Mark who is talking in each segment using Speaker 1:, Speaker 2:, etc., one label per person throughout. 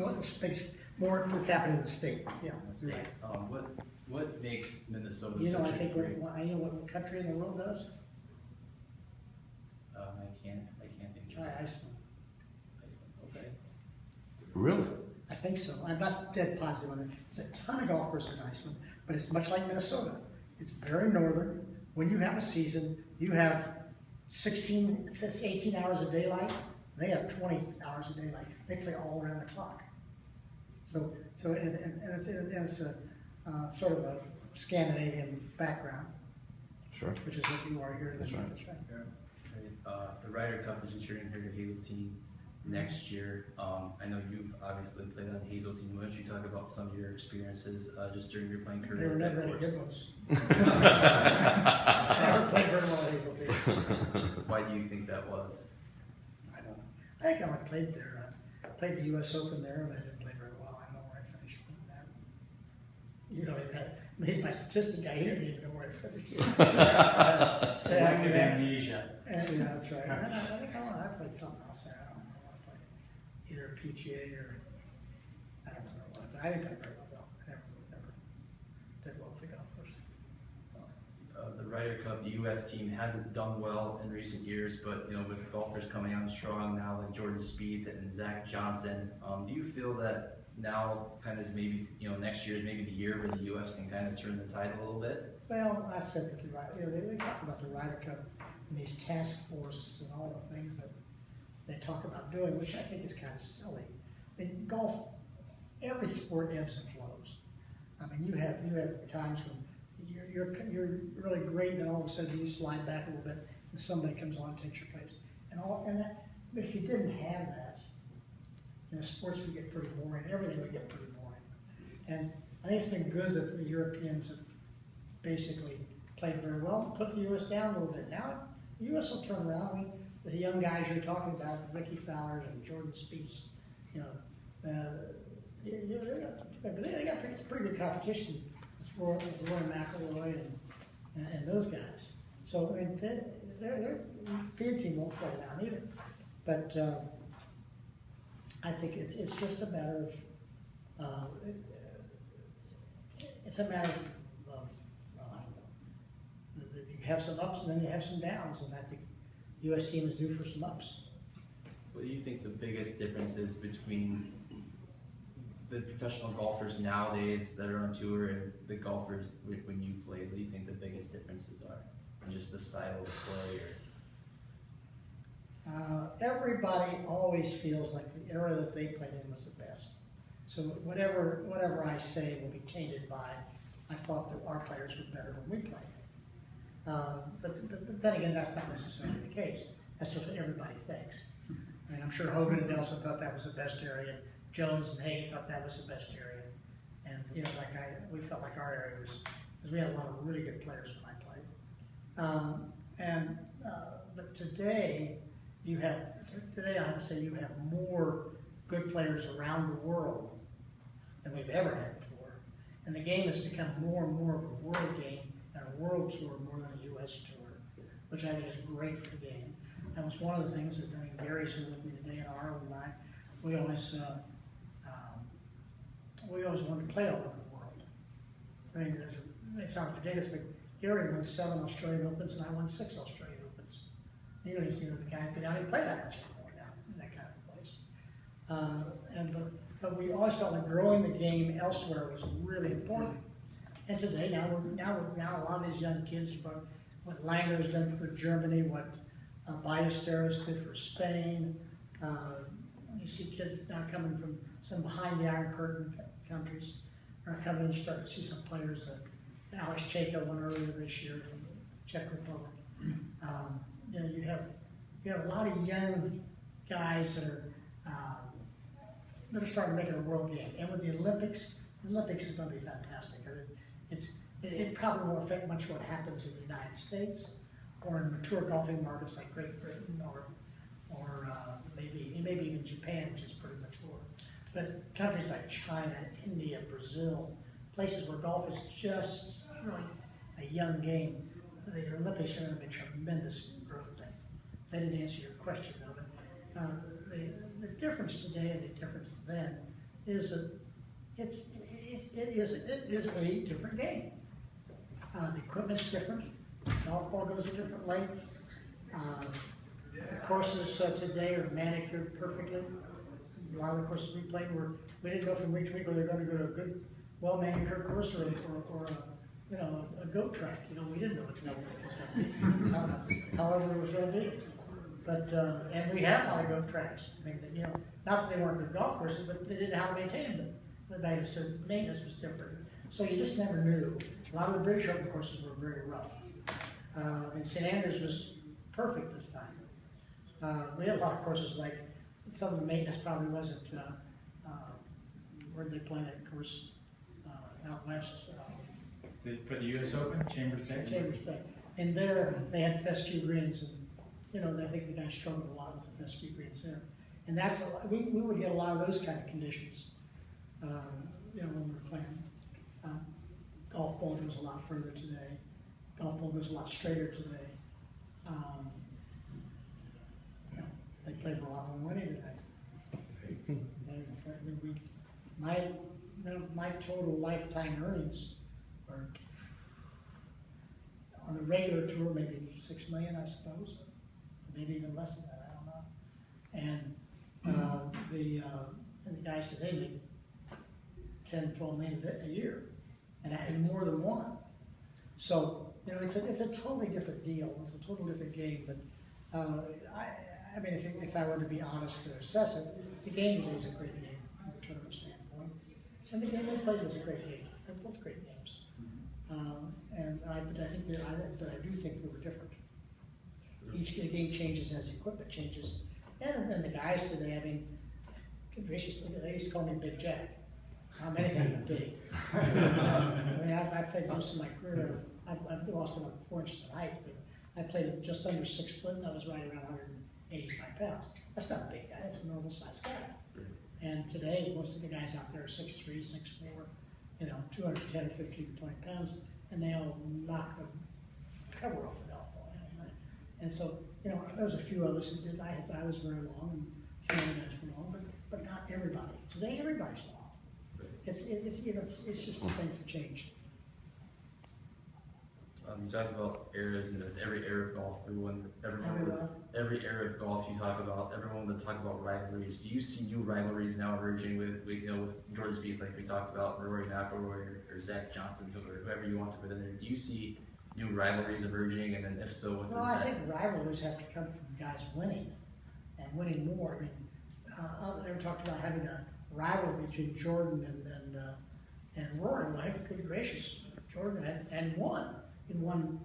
Speaker 1: what space more per capita in the state. Yeah.
Speaker 2: State.
Speaker 1: Right.
Speaker 2: What makes Minnesota
Speaker 1: You know,
Speaker 2: such
Speaker 1: I think
Speaker 2: a great?
Speaker 1: I know what country in the world does.
Speaker 2: I can't think.
Speaker 1: Try Iceland.
Speaker 2: Iceland. Okay.
Speaker 3: Really?
Speaker 1: I think so. I'm not dead positive on it. There's a ton of golf courses in Iceland, but it's much like Minnesota. It's very northern. When you have a season, you have 18 hours of daylight. They have 20 hours of daylight. They play all around the clock. So it's a sort of a Scandinavian background,
Speaker 3: Sure.
Speaker 1: which is what you are here.
Speaker 3: That's right.
Speaker 1: That's right.
Speaker 2: The Ryder Cup is returning here to Hazeltine next year. I know you've obviously played on Hazeltine. Why don't you talk about some of your experiences just during your playing career?
Speaker 1: They were
Speaker 2: at
Speaker 1: never
Speaker 2: that
Speaker 1: any
Speaker 2: course?
Speaker 1: good ones. I never played very well at Hazeltine.
Speaker 2: Why do you think that was?
Speaker 1: I don't know. I think I only played there. Played the U.S. Open there, but I didn't play very well. I don't know where I finished with that. You don't even have. I mean, he's my statistic guy. He didn't even know where I finished.
Speaker 4: Selective amnesia.
Speaker 1: Yeah, that's right. I think I played something else there. I don't know what I played. Either a PGA or I don't remember what. But I didn't play very well. I never did well with the golf course.
Speaker 2: The Ryder Cup, the U.S. team hasn't done well in recent years, but with golfers coming on strong now, like Jordan Spieth and Zach Johnson, do you feel that now kind of is maybe next year is maybe the year where the U.S. can kind of turn the tide a little bit?
Speaker 1: Well, I've said that they talk about the Ryder Cup and these task force and all the things that they talk about doing, which I think is kind of silly. I mean, golf, every sport ebbs and flows. I mean, you have times when you're really great, and then all of a sudden you slide back a little bit, and somebody comes on and takes your place. But if you didn't have that, sports would get pretty boring. Everything would get pretty boring. And I think it's been good that the Europeans have basically played very well and put the U.S. down a little bit. Now the U.S. will turn around. I mean, the young guys you're talking about, Ricky Fowler and Jordan Spieth, they got pretty good competition. Roy McIlroy and those guys. So I mean, their field team won't fall down either. But I think it's just a matter of it's a matter of well, I don't know. You have some ups and then you have some downs, and I think the U.S. team is due for some ups.
Speaker 2: What do you think the biggest difference is between the professional golfers nowadays that are on tour and the golfers when you played? What do you think the biggest differences are in just the style of play?
Speaker 1: Everybody always feels like the era that they played in was the best. So whatever I say will be tainted by, I thought that our players were better when we played. But then again, that's not necessarily the case. That's just what everybody thinks. I mean, I'm sure Hogan and Nelson thought that was the best area. Jones and Hagen thought that was the best area, and we felt like our area was, because we had a lot of really good players when I played. But today I have to say you have more good players around the world than we've ever had before, and the game has become more and more of a world game and a world tour more than a U.S. tour, which I think is great for the game. That was one of the things that Gary's here with me today in Ireland and I. We always wanted to play all over the world. I mean, it sounds ridiculous, but Gary won 7 Australian Opens and I won 6 Australian Opens. You don't even the guys go down and play that much anymore now in that kind of place. But we always felt like growing the game elsewhere was really important. And today, now a lot of these young kids, what Langer has done for Germany, what Ballesteros did for Spain. You see kids now coming from some behind the Iron Curtain countries are coming and starting to see some players. Alex Cheka won earlier this year from the Czech Republic. You have a lot of young guys that are starting to make it a world game. And with the Olympics is going to be fantastic. I mean, it probably won't affect much what happens in the United States or in mature golfing markets like Great Britain or maybe even Japan, which is pretty mature. But countries like China, India, Brazil, places where golf is just really a young game, the Olympics are going to be a tremendous growth thing. That didn't answer your question though, but the difference today and the difference then is it is a different game. The equipment's different. Golf ball goes a different length. The courses today are manicured perfectly. A lot of the courses we played we didn't know from week to week whether they were going to go to a good, well-manicured course or a goat track. We didn't know what the hell it was going to be. However, it was going to be. But and we have a lot of goat tracks. I mean, not that they weren't good golf courses, but they didn't know how to maintain them. So maintenance was different. So you just never knew. A lot of the British Open courses were very rough. And St. Andrews was perfect this time. We had a lot of courses like some of the maintenance probably wasn't. Where did they play that course out west?
Speaker 4: For the U.S. Open, Chambers Bay.
Speaker 1: Chambers Bay. And there they had fescue greens, and I think the guys struggled a lot with the fescue greens there. And that's we would get a lot of those kind of conditions. When we were playing. Golf ball goes a lot further today. Golf ball goes a lot straighter today. They play for a lot more money today. My total lifetime earnings are on the regular tour maybe $6 million, I suppose, maybe even less than that. I don't know. And the guys today make 10, 12 million a year, and more than one. So it's a totally different deal. It's a totally different game. But I mean, if I were to be honest to assess it, the game today is a great game from a tournament standpoint, and the game we played was a great game. They're both great games. But I do think they were different. Each game changes as the equipment changes, and then the guys today. I mean, good gracious, they used to call me Big Jack. How many things are big? I mean, I played most of my career. I've lost about 4 inches in height, but I played at just under 6 foot, and I was right around 185 pounds. That's not a big guy. That's a normal sized guy. And today, most of the guys out there are 6'3", 6'4", 210 or 15 or 20 pounds, and they all knock the cover off the golf ball. And so, there was a few of us that did. I was very long, and a few other guys were long, but not everybody. Today, everybody's long. It's just the things have changed.
Speaker 2: You talk about eras, and every era of golf, every era of golf you talk about, everyone would talk about rivalries. Do you see new rivalries now emerging with Jordan Spieth, like we talked about, Rory McIlroy or Zach Johnson, or whoever you want to put in there? Do you see new rivalries emerging, and then if so, what does that?
Speaker 1: Well, I think rivalries have to come from guys winning, and winning more. I mean, they were talking about having a rivalry between Jordan and Rory. Well, good gracious, Jordan had won in one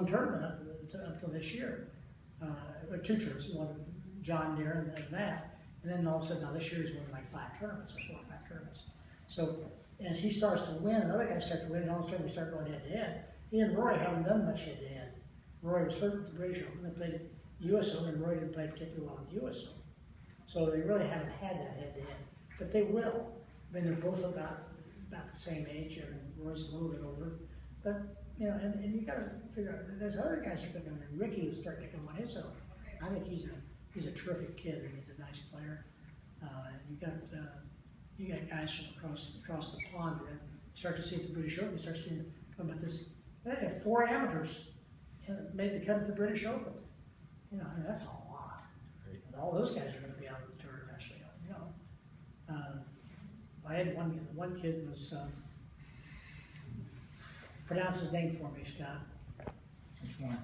Speaker 1: tournament up until this year, or 2 tournaments. He won John Deere and that, and then all of a sudden now this year he's won like 5 tournaments or 4 or 5 tournaments. So as he starts to win, and other guys start to win, and all of a sudden they start going head to head. He and Rory haven't done much head to head. Rory was hurt at the British Open. They played at the U.S. Open, and Rory didn't play particularly well at the U.S. Open. So they really haven't had that head to head, but they will. I mean, they're both about the same age, and Roy's a little bit older, but. And you got to figure out. There's other guys who are going. Ricky is starting to come on his own. I think he's a terrific kid, and he's a nice player. And you got guys from across the pond. You start to see at the British Open. You start seeing about this. They have 4 amateurs made the cut at the British Open. And that's a lot.
Speaker 2: Right.
Speaker 1: And all those guys are going to be out of the tour eventually. I had one kid was. Pronounce his name for me, Scott.
Speaker 4: Which one?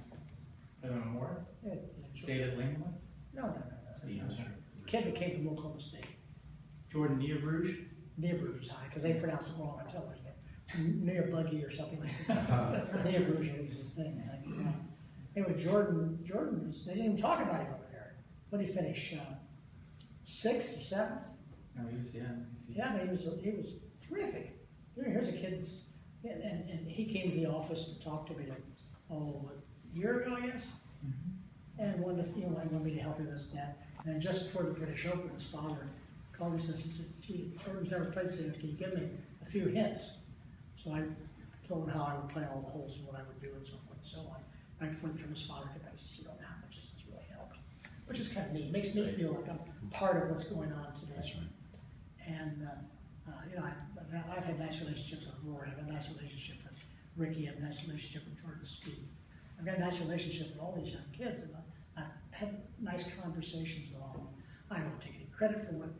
Speaker 4: Evan Moore?
Speaker 1: Yeah,
Speaker 4: David Lingman?
Speaker 1: No.
Speaker 4: Yeah.
Speaker 1: Kid that came from Oklahoma State.
Speaker 4: Jordan Neabruge?
Speaker 1: Neabruge High, because they pronounce it wrong on television. Neabuggy or something like that. Neabruge is his name. Anyway, Jordan, they didn't even talk about him over there. What did he finish? 6th or 7th?
Speaker 4: No, he was, yeah.
Speaker 1: Yeah, but he was terrific. Here's a kid that's. And he came to the office to talk to me a year ago, I guess, and wanted me to help him this and that. And then just before the British Open, his father called me and said, "Gee, Jordan's never played singles. Can you give me a few hints?" So I told him how I would play all the holes and what I would do and so forth and so on. Right before his father came back, he said, "You don't know how much this has really helped," which is kind of neat. It makes me feel like I'm part of what's going on today. And, you know, I've had nice relationships with Rory, I've had a nice relationship with Ricky, I've had a nice relationship with Jordan Spieth. I've got a nice relationship with all these young kids, and I've had nice conversations with all of them. I don't take any credit for what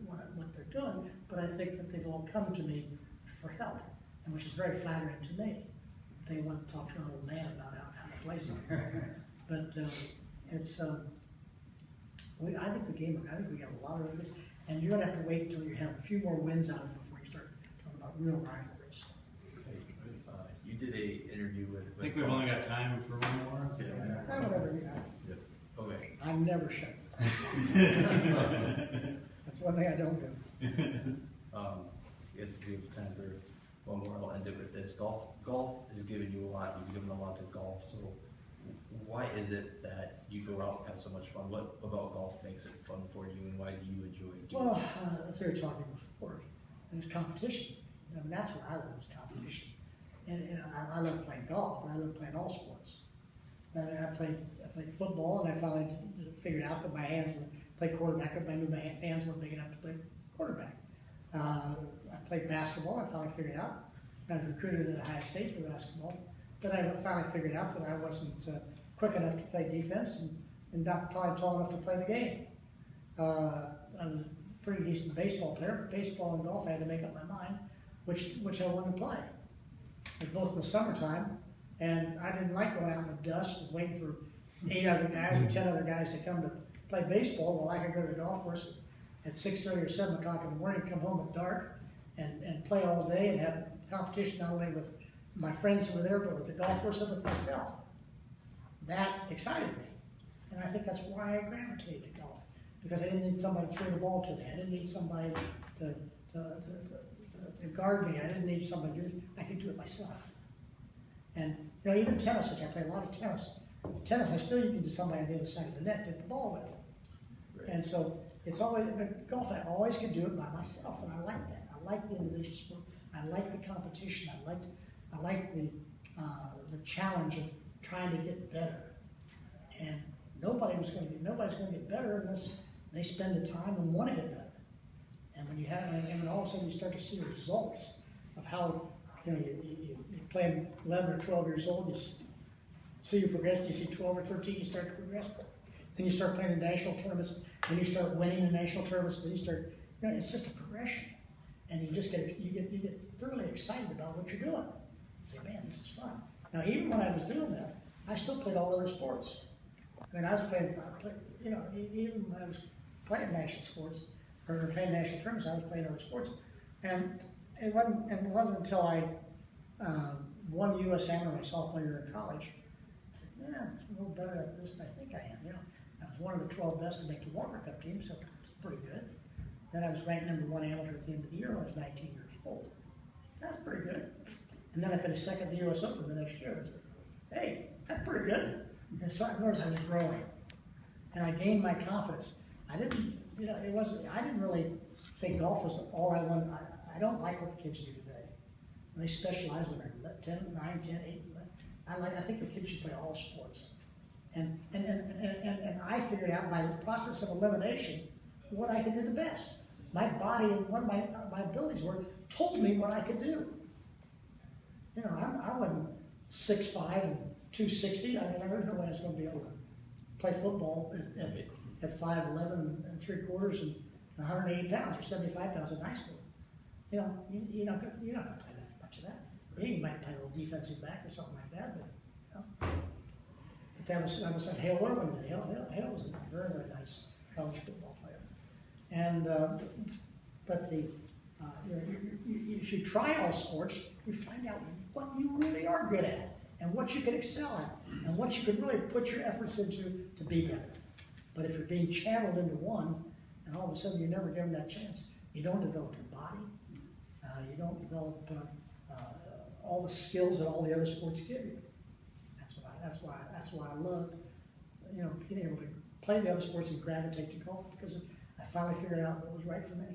Speaker 1: they're doing, but I think that they've all come to me for help, and which is very flattering to me. They want to talk to an old man about how to play something. But it's, I think I think we got a lot of this, and you're gonna have to wait until you have a few more wins out of it before you start talking about real rivalries.
Speaker 2: You did a interview with.
Speaker 4: I think we've only got time for one more. So
Speaker 1: Whatever you got.
Speaker 2: Okay.
Speaker 1: I'm never shut. That's one thing I don't do.
Speaker 2: I guess if we have time for one more, I'll end it with this. Golf has given you a lot. You've given a lot to golf. So why is it that you go out and have so much fun? What about golf makes it fun for you, and why do you enjoy doing it?
Speaker 1: Well, that's what we were talking before. And it's competition. I mean, that's what I love is competition. And I love playing golf, and I love playing all sports. And I played football, and I finally figured out that my hands would play quarterback. I knew my hands weren't big enough to play quarterback. I played basketball. I finally figured out. I was recruited at Ohio State for basketball, but I finally figured out that I wasn't quick enough to play defense and not probably tall enough to play the game. I was a pretty decent baseball player. Baseball and golf, I had to make up my mind which I wanted to play. They're both in the summertime, and I didn't like going out in the dust and waiting for 8 other guys or 10 other guys to come to play baseball while I could go to the golf course at 6:30 or 7 o'clock in the morning, come home at dark, and play all day and have competition not only with my friends who were there, but with the golf course and with myself. That excited me, and I think that's why I gravitated to golf, because I didn't need somebody to throw the ball to me. I didn't need somebody to guard me. I didn't need somebody to do this. I could do it myself. And you know, even tennis, which I play a lot of tennis. Tennis, I still needed somebody on the other side of the net to hit the ball with. Right. And so it's always, but golf, I always could do it by myself, and I like that. I like the individual sport. I like the competition. I like the challenge of trying to get better. And nobody's going to get better unless they spend the time and want to get better. And when you have, and then all of a sudden you start to see the results of how, you know, you play 11 or 12 years old, you see you progress, you see 12 or 13, you start to progress. Then you start playing in national tournaments, then you start winning in national tournaments, then you start, you know, it's just a progression. And you just get, you get thoroughly excited about what you're doing. You say, man, this is fun. Now, even when I was doing that, I still played all other sports. I mean, I was playing, you know, even when I was playing national sports, or playing national tournaments, I was playing other sports. And it wasn't until I won the U.S. Amateur my sophomore year in college, I said, yeah, I'm a little better at this than I think I am. You know, I was one of the 12 best to make the Walker Cup team, so it's pretty good. Then I was ranked #1 amateur at the end of the year when I was 19 years old. That's pretty good. And then I finished second at the U.S. Open the next year. I said, hey, that's pretty good. And so I noticed I was growing, and I gained my confidence. I didn't, you know, I didn't really say golf was all I wanted. I don't like what the kids do today. When they specialize when they're 10, 9, 10, 8, 11. I think the kids should play all sports. And I figured out by the process of elimination what I could do the best. My body and what my abilities were told me what I could do. You know, I wasn't 6'5" and 260. I mean, there's no way I was going to be able to play football at 5'11" and 3/4 and 180 pounds or 75 pounds in high school. You know, you're not going to play that much of that. You might play a little defensive back or something like that, but you know. But that was at Hale Irwin. Hale was a very, very nice college football player. And but the you know, if you try all sports, you find out what you really are good at and what you can excel at and what you can really put your efforts into to be better. But if you're being channeled into one, and all of a sudden you're never given that chance, you don't develop your body. You don't develop all the skills that all the other sports give you. That's why I loved, you know, being able to play the other sports and gravitate to golf, because I finally figured out what was right for me.